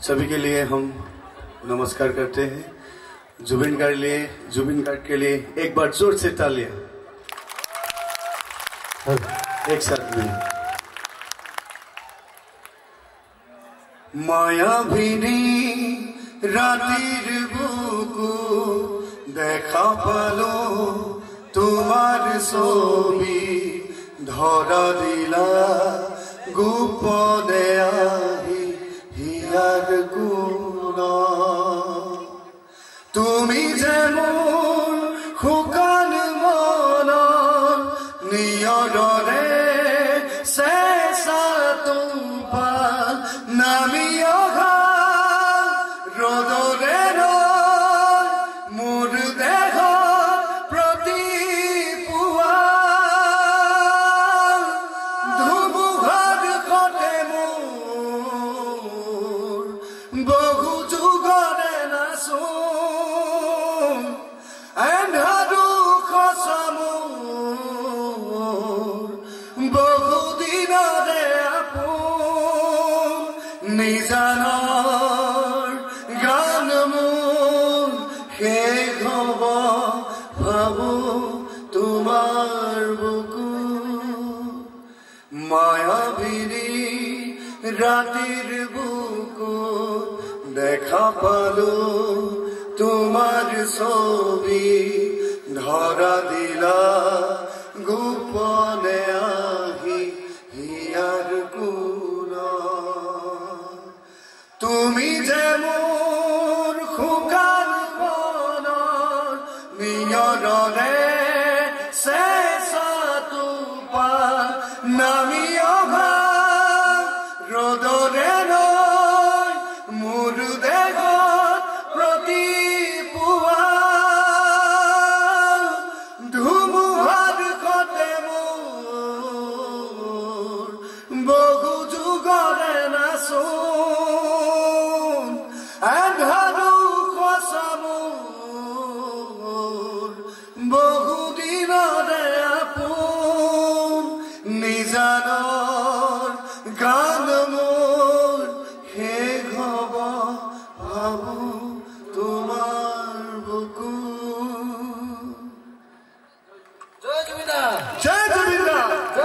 सभी के लिए हम नमस्कार करते हैं। जुबीन गार्ग के लिए एक बार जोर से तालियां एक साथ में। मायाविनी रातिर बुकु देखा पालो तुम्हार ছবি ধরা দিলা গোপনে আহি হিয়ার গুণ তুমি যেমন শুকান মন নিয়ৰে চেঁচা তুফান নামি অহা ৰ'দৰে ৰয় মোৰ দেহ প্ৰতি পুৱা ধুমুহাৰ সতে মোৰ বহু যুগৰে নাচোন এন্ধাৰু খচা মোৰ বহু দিনৰে আপোন নিজানৰ গান মোৰ শেষ হ'ব ভাবো তোমাৰ বুকু মায়াবিনী ৰাতিৰ বুকু দেখা পালো তোমাৰ ছবি ধৰা দিলা গোপনে আহি হিয়াৰ কোণ তুমি যেমন